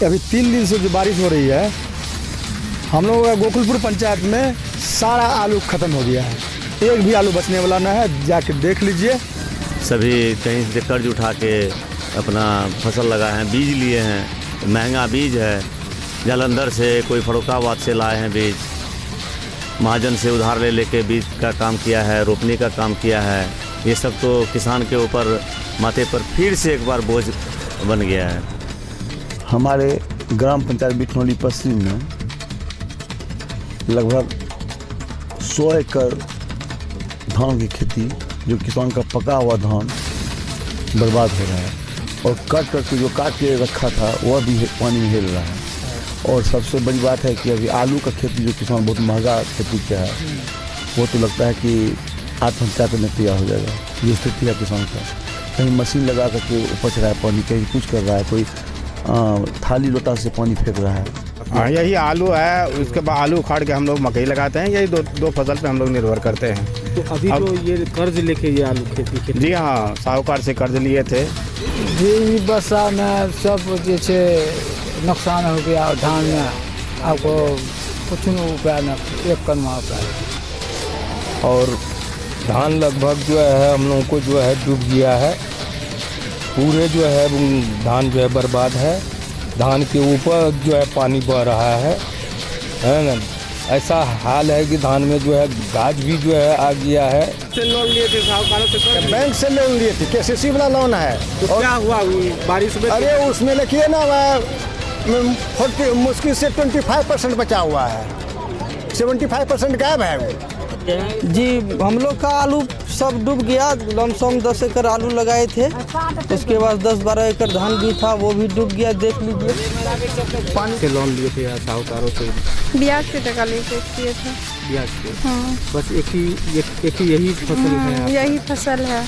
अभी 3 दिन से जो बारिश हो रही है, हम लोगों का गोकुलपुर पंचायत में सारा आलू ख़त्म हो गया है। एक भी आलू बचने वाला ना है, जाके देख लीजिए। सभी कहीं से कर्ज उठा के अपना फसल लगाए हैं, बीज लिए हैं, महंगा बीज है। जालंधर से कोई फर्रुखाबाद से लाए हैं बीज, महाजन से उधार ले लेके बीज का काम किया है, रोपने का काम किया है। ये सब तो किसान के ऊपर माथे पर फिर से एक बार बोझ बन गया है। हमारे ग्राम पंचायत बिठनौली पश्चिम में लगभग 100 एकड़ धान की खेती, जो किसान का पका हुआ धान बर्बाद हो रहा है, और काट के जो काट के रखा था वह भी पानी में हिल रहा है। और सबसे बड़ी बात है कि अभी आलू का खेती जो किसान बहुत महंगा खेती किया है, वो तो लगता है कि आत्महत्या करने तैयार हो जाएगा। ये स्थिति है किसान का। कहीं मशीन लगा करके उपज रहा है पानी, कहीं कुछ कर रहा है, कोई थाली लोटा से पानी फेंक रहा है। हाँ, यही आलू है। उसके बाद आलू उखाड़ के हम लोग मकई लगाते हैं। यही दो फसल पे हम लोग निर्भर करते हैं। तो अभी तो ये कर्ज लेके ये आलू खेती जी हाँ, साहूकार से कर्ज लिए थे जी। वर्षा में सब जैसे नुकसान हो गया धान में, आपको कुछ उपाय न, एक कनमा उपाय। और धान लगभग जो है हम लोगों को जो है डूब गया है, पूरे जो है धान जो है बर्बाद है। धान के ऊपर जो है पानी बह रहा है ना। ऐसा हाल है कि धान में जो है गाज भी जो है आ गया है। लोन लिए थे साहूकारों से, बैंक से लोन लिए थे, केसीसी वाला लोन है। तो क्या हुआ बारिश में? अरे उसमें लिखिए ना, 40 मुश्किल से 25% बचा हुआ है, 75% गायब है। जी, हम लोग का आलू सब डूब गया। लमसम 10 एकड़ आलू लगाए थे, उसके बाद 10-12 एकड़ धान भी था, वो भी डूब गया। देख लीजिए। पानी से लोन लिए थे साहूकारों से, ब्याज पे टका लेके किए थे। ब्याज पे? हाँ। बस एक ही यही फसल है? यही फसल है।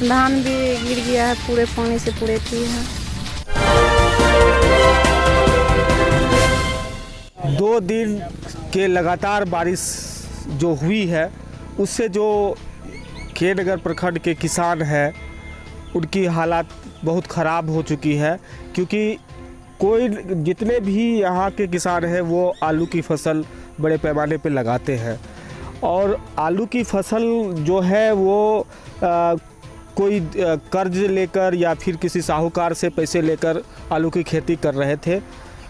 धान भी गिर गया है, पूरे पानी से पूरे थी है। 2 दिन के लगातार बारिश जो हुई है, उससे जो के नगर प्रखंड के किसान हैं उनकी हालात बहुत ख़राब हो चुकी है। क्योंकि कोई जितने भी यहाँ के किसान हैं वो आलू की फसल बड़े पैमाने पे लगाते हैं, और आलू की फसल जो है वो कोई कर्ज लेकर या फिर किसी साहूकार से पैसे लेकर आलू की खेती कर रहे थे।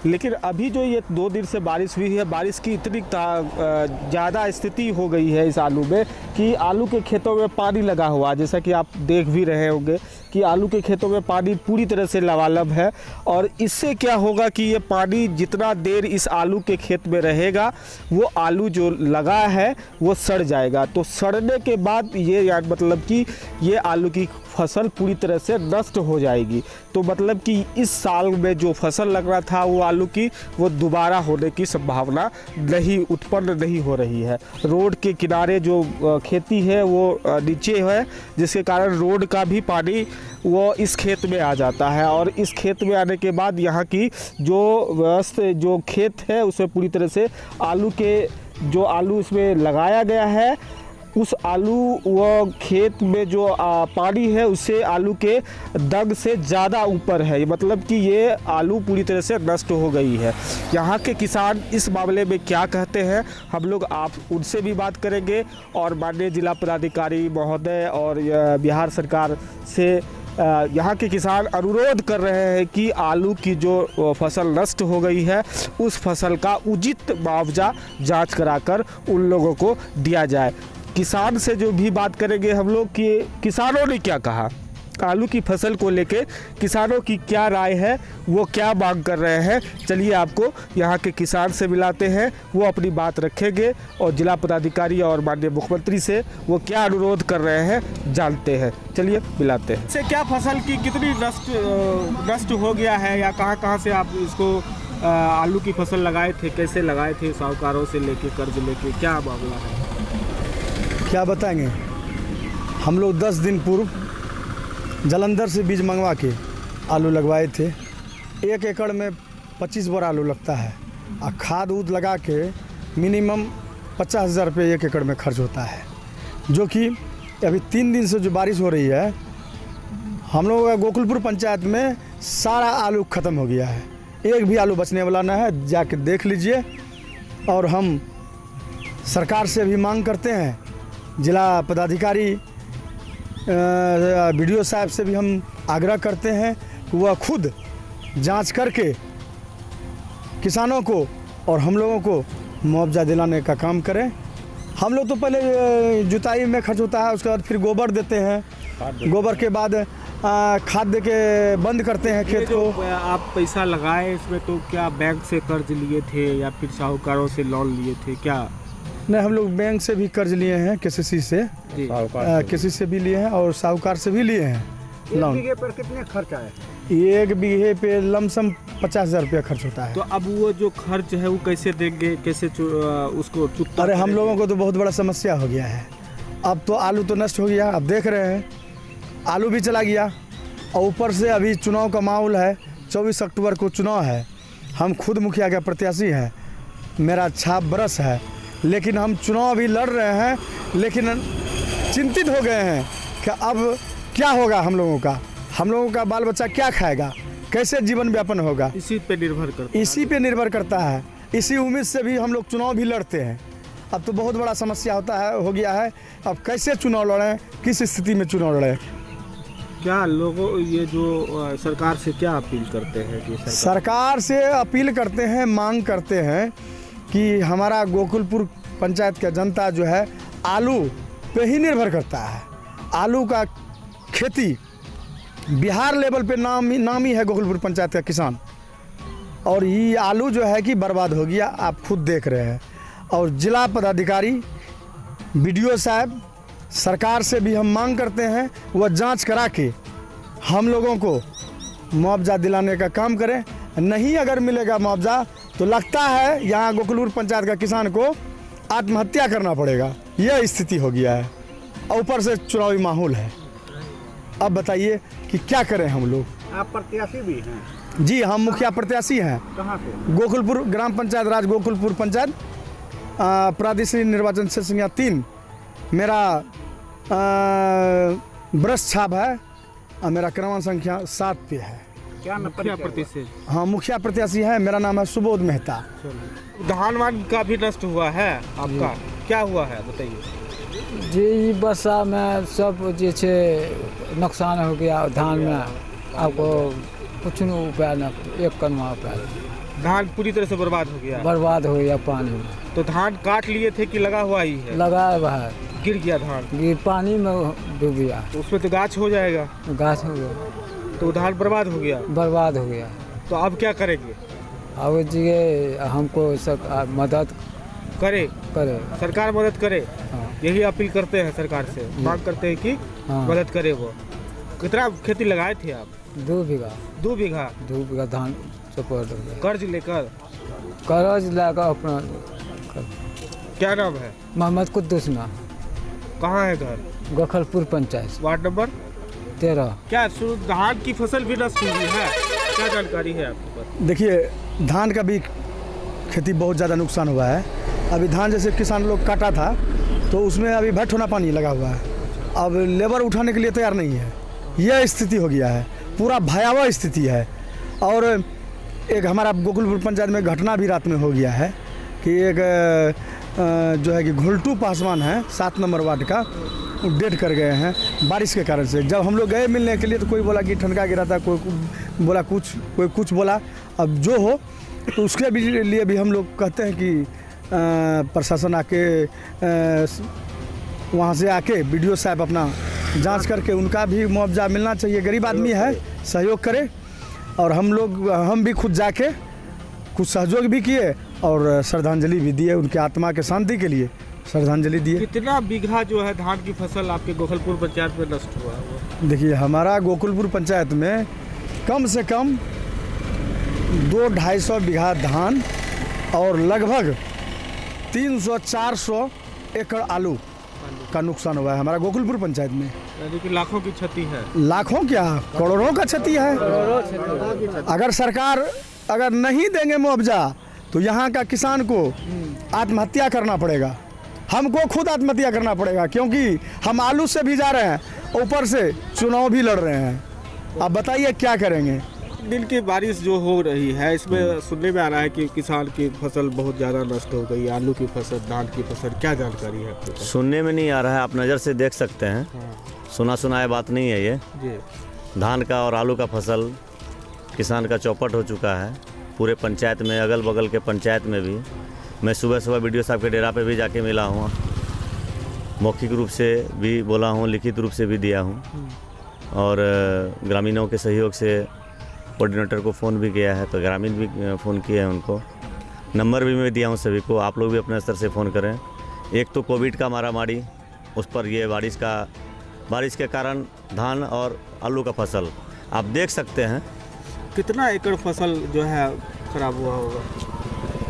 लेकिन अभी जो ये 2 दिन से बारिश हुई है, बारिश की इतनी ज़्यादा स्थिति हो गई है इस आलू में कि आलू के खेतों में पानी लगा हुआ, जैसा कि आप देख भी रहे होंगे कि आलू के खेतों में पानी पूरी तरह से लबालब है। और इससे क्या होगा कि ये पानी जितना देर इस आलू के खेत में रहेगा, वो आलू जो लगा है वो सड़ जाएगा। तो सड़ने के बाद ये मतलब कि ये आलू की फसल पूरी तरह से नष्ट हो जाएगी। तो मतलब कि इस साल में जो फसल लग रहा था वो आलू की, वो दोबारा होने की संभावना उत्पन्न नहीं हो रही है। रोड के किनारे जो खेती है वो नीचे है, जिसके कारण रोड का भी पानी वो इस खेत में आ जाता है, और इस खेत में आने के बाद यहाँ की जो खेत है उसमें पूरी तरह से जो आलू इसमें लगाया गया है, उस आलू व खेत में जो पानी है उससे आलू के दग से ज़्यादा ऊपर है। मतलब कि ये आलू पूरी तरह से नष्ट हो गई है। यहाँ के किसान इस मामले में क्या कहते हैं, हम लोग उनसे भी बात करेंगे। और माननीय जिला पदाधिकारी महोदय और बिहार सरकार से यहाँ के किसान अनुरोध कर रहे हैं कि आलू की जो फसल नष्ट हो गई है, उस फसल का उचित मुआवजा जाँच कराकर उन लोगों को दिया जाए। किसान से जो भी बात करेंगे हम लोग कि किसानों ने क्या कहा, आलू की फसल को लेकर किसानों की क्या राय है, वो क्या मांग कर रहे हैं। चलिए आपको यहाँ के किसान से मिलाते हैं, वो अपनी बात रखेंगे, और जिला पदाधिकारी और माननीय मुख्यमंत्री से वो क्या अनुरोध कर रहे हैं जानते हैं। चलिए मिलाते हैं। इससे क्या फसल की कितनी नष्ट हो गया है, या कहाँ से आप इसको आलू की फसल लगाए थे, कैसे लगाए थे, साहूकारों से लेके कर्ज लेके, क्या मामला है? क्या बताएंगे। हम लोग 10 दिन पूर्व जालंधर से बीज मंगवा के आलू लगवाए थे। 1 एकड़ में 25 बोरा आलू लगता है, और खाद उद लगा के मिनिमम 50,000 रुपये 1 एकड़ में खर्च होता है। जो कि अभी 3 दिन से जो बारिश हो रही है, हम लोगों का गोकुलपुर पंचायत में सारा आलू ख़त्म हो गया है। एक भी आलू बचने वाला ना है, जाके देख लीजिए। और हम सरकार से भी मांग करते हैं, जिला पदाधिकारी बीडीओ साहब से भी हम आग्रह करते हैं कि वह खुद जांच करके किसानों को और हम लोगों को मुआवजा दिलाने का काम करें। हम लोग तो पहले जुताई में खर्च होता है, उसके बाद फिर गोबर देते हैं, गोबर के बाद खाद दे के बंद करते हैं खेत को। आप पैसा लगाए इसमें, तो क्या बैंक से कर्ज लिए थे या फिर साहूकारों से लोन लिए थे क्या? नहीं, हम लोग बैंक से भी कर्ज लिए हैं, केसीसी से, केसीसी से भी लिए हैं और साहूकार से भी लिए हैं लोन। 1 बीघे पर कितने खर्च आए? 1 बीघे पे लमसम 50,000 रुपया खर्च होता है। तो अब वो जो खर्च है वो कैसे देंगे, कैसे उसको चुकता? अरे हम लोगों को तो बहुत बड़ा समस्या हो गया है। अब तो आलू तो नष्ट हो गया, अब देख रहे हैं आलू भी चला गया, और ऊपर से अभी चुनाव का माहौल है। 24 अक्टूबर को चुनाव है। हम खुद मुखिया के प्रत्याशी हैं, मेरा छाप बरस है, लेकिन हम चुनाव भी लड़ रहे हैं, लेकिन चिंतित हो गए हैं कि अब क्या होगा हम लोगों का बाल बच्चा क्या खाएगा, कैसे जीवन व्यापन होगा। इसी पे निर्भर करता है। इसी उम्मीद से भी हम लोग चुनाव भी लड़ते हैं। अब तो बहुत बड़ा समस्या हो गया है। अब कैसे चुनाव लड़ें, किस स्थिति में चुनाव लड़ें। क्या लोगों ये जो सरकार से क्या अपील करते हैं कि सरकार से अपील करते हैं, मांग करते हैं कि हमारा गोकुलपुर पंचायत का जनता जो है आलू पे ही निर्भर करता है। आलू का खेती बिहार लेवल पे नामी है गोकुलपुर पंचायत का किसान, और ये आलू जो है कि बर्बाद हो गया, आप खुद देख रहे हैं। और जिला पदाधिकारी बीडीओ साहब, सरकार से भी हम मांग करते हैं वह जांच करा के हम लोगों को मुआवजा दिलाने का काम करें। नहीं अगर मिलेगा मुआवजा तो लगता है यहाँ गोकुलपुर पंचायत का किसान को आत्महत्या करना पड़ेगा। यह स्थिति हो गया है, और ऊपर से चुनावी माहौल है। अब बताइए कि क्या करें हम लोग। आप प्रत्याशी भी हैं? जी, हम मुखिया प्रत्याशी हैं। कहाँ से? गोकुलपुर ग्राम पंचायत राज गोकुलपुर पंचायत, प्रादेशिक निर्वाचन क्षेत्र संख्या 3 मेरा ब्रश छाप है, और मेरा क्रमांक संख्या 7 पे है। क्या मुखिया प्रत्याशी? हाँ, मुखिया प्रत्याशी है। मेरा नाम है सुबोध मेहता। धान वान का भी नष्ट हुआ है आपका, क्या हुआ है बताइए? जी, ई वर्षा में सब जे छे नुकसान हो गया धान में। आपको कुछ नहीं उपाय न, एक कनवा उपाय। धान पूरी तरह से बर्बाद हो गया पानी में। तो धान काट लिए थे कि लगा हुआ ही है? लगा हुआ है, गिर गया धान, पानी में डूब गया। तो उसमें तो गाछ हो जाएगा। गाछ हो गया तो धान बर्बाद हो गया। तो अब क्या करेंगे? अब जी हमको सब मदद करे, सरकार मदद करे। हाँ। यही अपील करते हैं सरकार से, मांग करते हैं कि हाँ। मदद करे वो। कितना खेती लगाए थे आप? 2 बीघा। 2 बीघा धान सपोर्ट हो गया। कर्ज लेकर अपना। क्या नाम है? मोहम्मद कुद्दूस ना। कहाँ है घर? Gokulpur panchayat, ward number 13। क्या धान की फसल भी नष्ट हुई है, क्या जानकारी है आपके पास? देखिए, धान का भी खेती बहुत ज़्यादा नुकसान हुआ है। अभी धान जैसे किसान लोग काटा था तो उसमें अभी भटोना पानी लगा हुआ है। अब लेबर उठाने के लिए तैयार नहीं है। यह स्थिति हो गया है, पूरा भयावह स्थिति है। और एक हमारा गोकुलपुर पंचायत में घटना भी रात में हो गया है कि एक जो है कि घुलटू पासवान है 7 नंबर वार्ड का, डेड कर गए हैं बारिश के कारण से। जब हम लोग गए मिलने के लिए तो कोई बोला कि ठनका गिरा था, कोई बोला कुछ, कोई कुछ बोला। अब जो हो तो उसके लिए भी हम लोग कहते हैं कि प्रशासन आके वहाँ से आके बीडीओ साहब अपना जांच करके उनका भी मुआवजा मिलना चाहिए। गरीब आदमी है, सहयोग करे। और हम भी खुद जाके कुछ सहयोग भी किए और श्रद्धांजलि भी दिए, उनके आत्मा के शांति के लिए श्रद्धांजलि दिए। कितना बीघा जो है धान की फसल आपके गोकुलपुर पंचायत में नष्ट हुआ है? देखिए, हमारा गोकुलपुर पंचायत में कम से कम 200-250 बीघा धान और लगभग 300-400 एकड़ आलू का नुकसान हुआ है हमारा गोकुलपुर पंचायत में। यानी कि लाखों की क्षति है। लाखों क्या, करोड़ों का क्षति है। अगर सरकार नहीं देंगे मुआवजा तो यहाँ का किसान को आत्महत्या करना पड़ेगा, हमको खुद आत्महत्या करना पड़ेगा, क्योंकि हम आलू से भी जा रहे हैं, ऊपर से चुनाव भी लड़ रहे हैं। अब बताइए क्या करेंगे। दिन की बारिश जो हो रही है इसमें सुनने में आ रहा है कि किसान की फसल बहुत ज़्यादा नष्ट हो गई, आलू की फसल, धान की फसल, क्या जानकारी है आपके पास? सुनने में नहीं आ रहा है, आप नज़र से देख सकते हैं। सुना सुनाया बात नहीं है ये। जी धान का और आलू का फसल किसान का चौपट हो चुका है। पूरे पंचायत में, अगल बगल के पंचायत में भी मैं सुबह सुबह वीडियो साहब के डेरा पे भी जाके मिला हूँ, मौखिक रूप से भी बोला हूँ, लिखित रूप से भी दिया हूँ, और ग्रामीणों के सहयोग से कोऑर्डिनेटर को फ़ोन भी किया है, तो ग्रामीण भी फ़ोन किए हैं, उनको नंबर भी मैं दिया हूँ सभी को। आप लोग भी अपने स्तर से फ़ोन करें। एक तो कोविड का मारामारी, उस पर ये बारिश के कारण धान और आलू का फसल आप देख सकते हैं। कितना एकड़ फसल जो है खराब हुआ होगा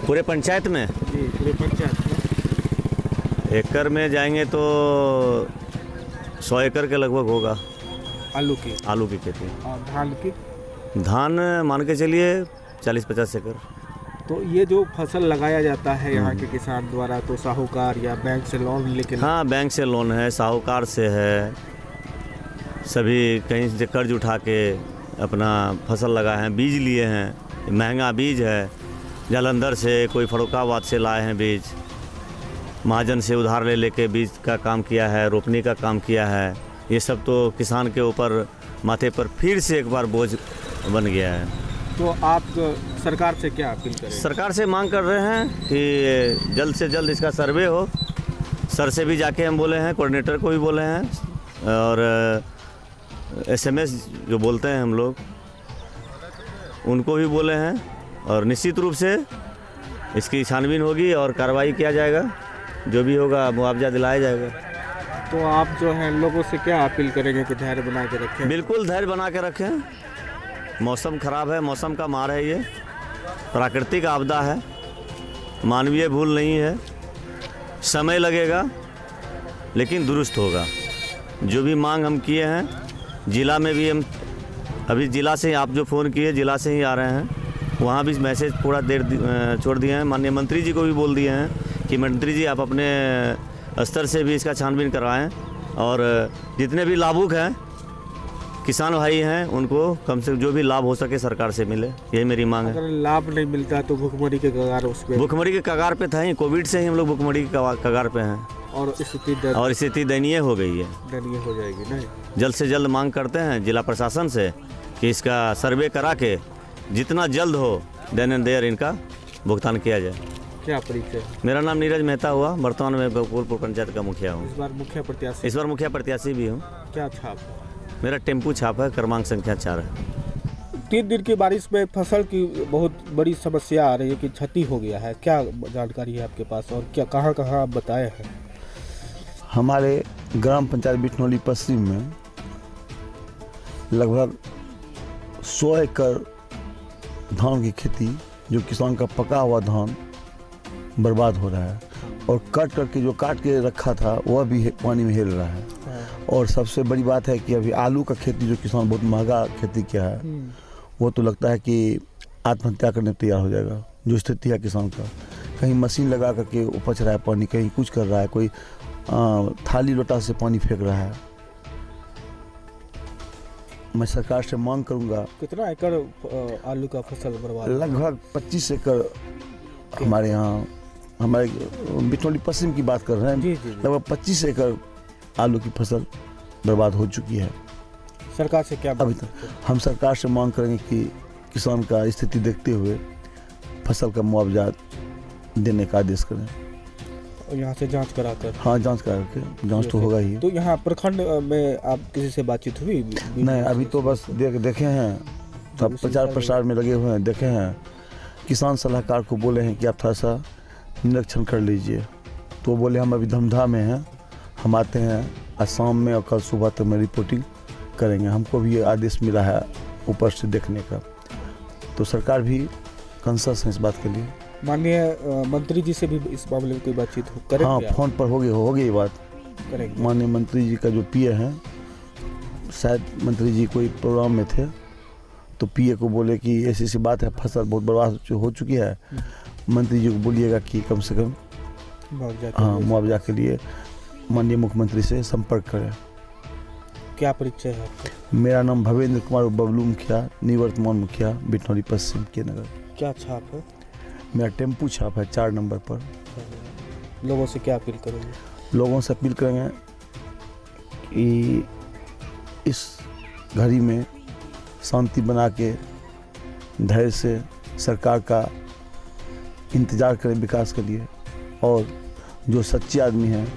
पूरे पंचायत में? जी पूरे पंचायत में एकड़ में जाएंगे तो 100 एकड़ के लगभग होगा आलू की खेती। और धान की? धान मान के चलिए 40-50 एकड़। तो ये जो फसल लगाया जाता है यहाँ के किसान द्वारा, तो साहूकार या बैंक से लोन लेके? हाँ, बैंक से लोन है, साहूकार से है, सभी कहीं से कर्ज उठा के अपना फसल लगाए हैं, बीज लिए हैं, महंगा बीज है, जालंधर से, कोई फरुखाबाद से लाए हैं बीज, महाजन से उधार ले लेके बीज का काम किया है, रोपनी का काम किया है। ये सब तो किसान के ऊपर माथे पर फिर से एक बार बोझ बन गया है। तो आप सरकार से क्या अपील करें? सरकार से मांग कर रहे हैं कि जल्द से जल्द इसका सर्वे हो। सर से भी जाके हम बोले हैं, कोऑर्डिनेटर को भी बोले हैं, और SMS जो बोलते हैं हम लोग, उनको भी बोले हैं, और निश्चित रूप से इसकी छानबीन होगी और कार्रवाई किया जाएगा, जो भी होगा मुआवजा दिलाया जाएगा। तो आप जो है लोगों से क्या अपील करेंगे कि धैर्य बना के रखें? बिल्कुल धैर्य बना के रखें। मौसम खराब है, मौसम का मार है, ये प्राकृतिक आपदा है, मानवीय भूल नहीं है, समय लगेगा लेकिन दुरुस्त होगा। जो भी मांग हम किए हैं, जिला में भी हम अभी जिला से, आप जो फ़ोन किए जिला से ही आ रहे हैं, वहाँ भी मैसेज पूरा छोड़ दिए हैं। माननीय मंत्री जी को भी बोल दिए हैं कि मंत्री जी आप अपने स्तर से भी इसका छानबीन करवाएं, और जितने भी लाभुक हैं किसान भाई हैं उनको कम से कम जो भी लाभ हो सके सरकार से मिले, यही मेरी मांग है। अगर लाभ नहीं मिलता तो भुखमरी के कगार उस पे? भुखमरी के कगार पे था ही, कोविड से ही हम लोग भुखमरी के कगार पे हैं, और स्थिति दयनीय हो गई है। दयनीय हो जाएगी नहीं? जल्द से जल्द मांग करते हैं जिला प्रशासन से कि इसका सर्वे करा के जितना जल्द हो देन एंड देयर इनका भुगतान किया जाए। क्या परिचय? मेरा नाम नीरज मेहता हुआ, वर्तमान में बकुलपुर पंचायत का मुखिया हूँ। इस बार मुखिया प्रत्याशी भी हूँ। क्या छाप है? मेरा टेम्पू छाप है, क्रमांक संख्या 4 है। 3 दिन की बारिश में फसल की बहुत बड़ी समस्या आ रही है कि क्षति हो गया है, क्या जानकारी है आपके पास, और क्या कहाँ आप बताए हैं? हमारे ग्राम पंचायत बिठनौली पश्चिम में लगभग 100 एकड़ धान की खेती, जो किसान का पका हुआ धान बर्बाद हो रहा है, और काट के रखा था वह भी पानी में हिल रहा है। और सबसे बड़ी बात है कि अभी आलू का खेती, जो किसान बहुत महंगा खेती किया है, वो तो लगता है कि आत्महत्या करने तैयार हो जाएगा। जो स्थिति है किसान का, कहीं मशीन लगा करके उपज रहा है पानी, कहीं कुछ कर रहा है, कोई थाली लोटा से पानी फेंक रहा है। मैं सरकार से मांग करूंगा। कितना एकड़ आलू का फसल बर्बाद? लगभग 25 एकड़ हमारे यहाँ, हमारे बिठनौली पश्चिम की बात कर रहे हैं, लगभग 25 एकड़ आलू की फसल बर्बाद हो चुकी है। सरकार से क्या अभी तक हम सरकार से मांग करेंगे कि किसान का स्थिति देखते हुए फसल का मुआवजा देने का आदेश करें। और यहाँ से जांच कराकर? हाँ, जांच करा के, जांच तो होगा ही। तो यहाँ प्रखंड में आप किसी से बातचीत हुई? नहीं, अभी तो बस देखे हैं, तब प्रचार प्रसार में लगे हुए हैं, देखे हैं। किसान सलाहकार को बोले हैं कि आप थोड़ा सा निरीक्षण कर लीजिए, तो बोले हम अभी धमधा में हैं, हम आते हैं आज शाम में और कल सुबह तक में रिपोर्टिंग करेंगे। हमको भी ये आदेश मिला है ऊपर से देखने का, तो सरकार भी कंसर्न है इस बात के लिए। माननीय मंत्री जी से भी इस मामले में कोई बातचीत करेंगे? हाँ, फोन पर हो गई ये बात करेंगे। माननीय मंत्री जी का जो पीए हैं, शायद मंत्री जी कोई प्रोग्राम में थे, तो पीए को बोले कि ऐसी बात है, फसल बहुत बर्बाद हो चुकी है, मंत्री जी को बोलिएगा कि कम से कम मुआवजा के लिए माननीय मुख्यमंत्री से संपर्क करें। क्या परिचय है आपका? मेरा नाम भवेंद्र कुमार बबलू मुखिया, निवर्तमान मुखिया, बिटनौरी पश्चिम के नगर। क्या छाप है? मेरा टेम्पू छाप है 4 नंबर पर। लोगों से क्या अपील करेंगे? लोगों से अपील करेंगे कि इस घड़ी में शांति बना के धैर्य से सरकार का इंतज़ार करें विकास के लिए, और जो सच्चे आदमी हैं,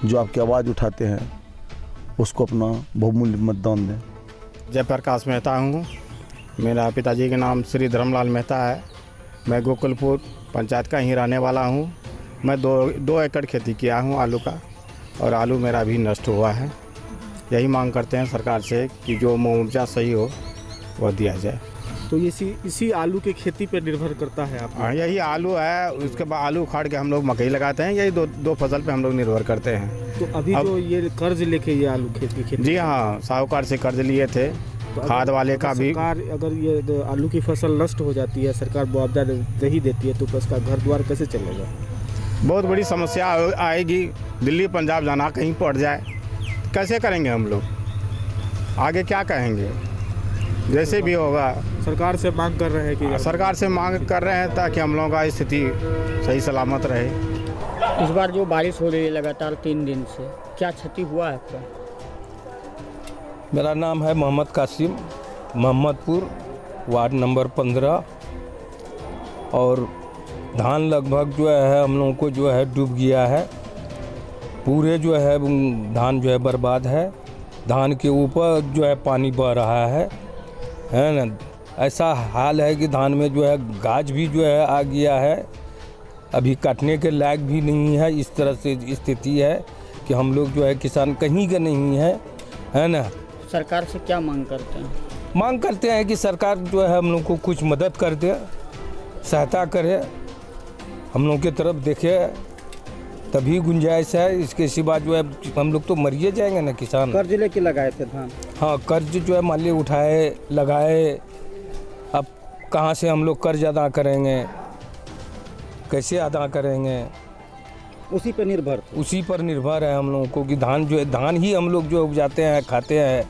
जो आपकी आवाज़ उठाते हैं, उसको अपना बहुमूल्य मतदान दें। जयप्रकाश मेहता हूँ। मेरा पिताजी का नाम श्री धर्मलाल मेहता है। मैं गोकुलपुर पंचायत का ही रहने वाला हूँ। मैं दो एकड़ खेती किया हूँ आलू का, और आलू मेरा भी नष्ट हुआ है। यही मांग करते हैं सरकार से कि जो मुआवजा सही हो वह दिया जाए। तो इसी आलू की खेती पर निर्भर करता है आप? हाँ, यही आलू है। उसके बाद आलू उखाड़ के हम लोग मकई लगाते हैं। यही दो फसल पे हम लोग निर्भर करते हैं। तो अभी जो ये कर्ज लेके ये आलू खेती जी हाँ, साहूकार से कर्ज लिए थे, तो खाद वाले का भी। सरकार अगर ये आलू की फसल नष्ट हो जाती है, सरकार मुआवजा नहीं देती है, तो उसका घर द्वार कैसे चलेगा? बहुत बड़ी समस्या आएगी। दिल्ली पंजाब जाना कहीं पड़ जाए, कैसे करेंगे हम लोग? आगे क्या कहेंगे? जैसे भी होगा। सरकार से मांग कर रहे हैं कि सरकार से मांग कर रहे हैं ताकि हम लोगों का स्थिति सही सलामत रहे। इस बार जो बारिश हो रही है लगातार 3 दिन से, क्या क्षति हुआ है आपका? मेरा नाम है मोहम्मद कासिम, मोहम्मदपुर, वार्ड नंबर 15। और धान लगभग जो है हम लोगों को जो है डूब गया है। पूरे जो है धान जो है बर्बाद है। धान के ऊपर जो है पानी बह रहा है ना। ऐसा हाल है कि धान में जो है गाज भी जो है आ गया है, अभी काटने के लायक भी नहीं है। इस तरह से स्थिति है कि हम लोग जो है किसान कहीं के नहीं है ना। सरकार से क्या मांग करते हैं? मांग करते हैं कि सरकार जो है हम लोग को कुछ मदद कर दे, सहायता करे, हम लोग की तरफ देखे, तभी गुंजाइश है। इसके सिवा जो है हम लोग तो मरिए जाएंगे ना किसान। कर्ज लेके लगाए थे धान? हाँ, कर्ज जो है मान ली उठाए लगाए। अब कहाँ से हम लोग कर्ज अदा करेंगे, कैसे अदा करेंगे? उसी पे निर्भर है हम लोगों को कि धान जो है, धान ही हम लोग जो उपजाते हैं, खाते हैं,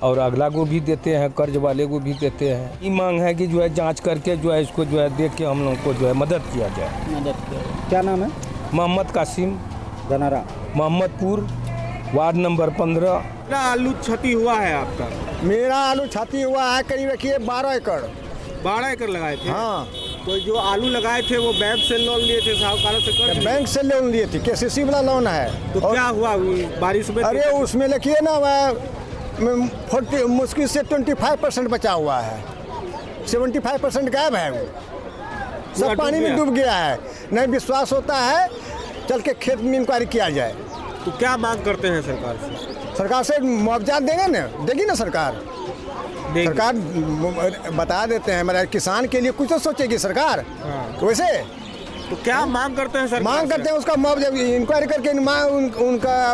और अगला को भी देते हैं, कर्ज वाले को भी देते हैं। ये मांग है कि जो है जांच करके जो है इसको जो है देख के हम लोग को जो है मदद किया जाए। क्या नाम है? Mohammad Qasim, Ganara, Mohammadpur, ward number 15। कितना आलू क्षति हुआ है आपका? मेरा आलू क्षति हुआ है करीब रखिए 12 एकड़। 12 एकड़ लगाए थे? हाँ। तो जो आलू लगाए थे वो बैंक से लोन लिए थे, साहूकारों से कर्ज? बैंक से लोन लिए थे, केसीसी वाला लोन है। तो क्या हुआ बारिश में? अरे उसमें लिखिए ना, 40 मुश्किल से 25% बचा हुआ है, 75% गायब है। वो सब पानी में डूब गया है। नहीं विश्वास होता है, चल के खेत में इंक्वायरी किया जाए। तो क्या मांग करते हैं सरकार से? सरकार से मुआवजा देगी ना सरकार। सरकार बता देते हैं, मेरा किसान के लिए कुछ तो सोचेगी सरकार। वैसे तो क्या मांग करते हैं सरकार? मांग करते हैं उसका मुआवजा इंक्वायरी करके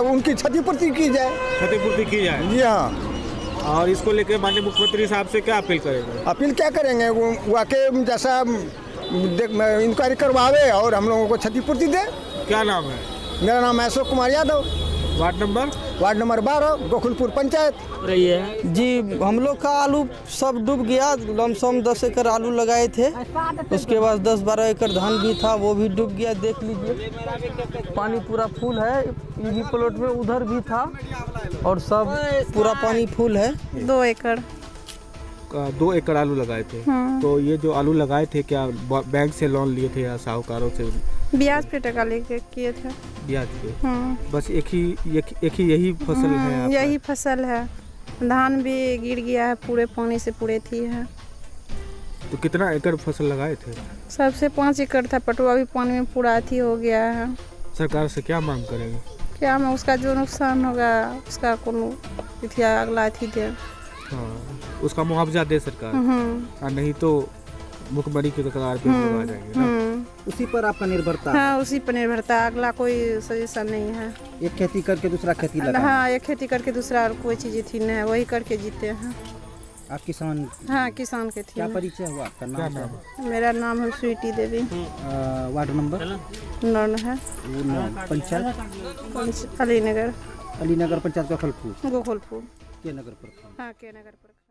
उनकी क्षतिपूर्ति की जाए। क्षतिपूर्ति की जाए? जी हाँ। और इसको लेकर माननीय मुख्यमंत्री साहब से क्या अपील करेंगे? अपील क्या करेंगे, वाकई जैसा इंक्वायरी करवावे और हम लोगों को क्षतिपूर्ति दे। क्या नाम है? मेरा नाम है अशोक कुमार यादव, वार्ड नंबर 12, गोकुलपुर पंचायत। रही है जी, हम लोग का आलू सब डूब गया। लमसम 10 एकड़ आलू लगाए थे, उसके बाद 10-12 एकड़ धान भी था, वो भी डूब गया। देख लीजिए, पानी पूरा फुल है। ये प्लॉट में उधर भी था, और सब पूरा पानी फुल है। 2 एकड़ 2 एकड़ आलू लगाए थे। तो ये जो आलू लगाए थे, क्या बैंक से लोन लिए थे या साहूकारों से? ब्याज पे टका लेके किए थे। ब्याज पे? बस एक ही यही फसल है आपका? यही फसल है। धान भी गिर गया है, पूरे पानी से पूरे थी है। तो कितना एकड़ फसल लगाए थे? सबसे 5 एकड़ था, पटुआ भी पानी में पूरा अथी हो गया है। सरकार से क्या मांग करेंगे? क्या मैं उसका जो नुकसान होगा उसका कोनो अगला अथी दे। हाँ, उसका मुआवजा दे सरकार, और नहीं तो मुखबरी के कगार पे आ जाएंगे ना। उसी पर आपका निर्भरता? हाँ, उसी पर निर्भरता, अगला कोई सजेशन नहीं है। एक खेती करके दूसरा खेती लगा? हाँ, एक खेती करके दूसरा कोई चीज़ थी नहीं है, वही करके जीते हैं। आप किसान? हाँ, किसान के थी। क्या परिचय हुआ आपका? नाम है? मेरा नाम है स्वीटी देवी। वार्ड नंबर 9 है। पंचायत? अलीनगर पंचायत गोकुलपुर। के नगर प्रखंड। हाँ के नगर प्रखंड।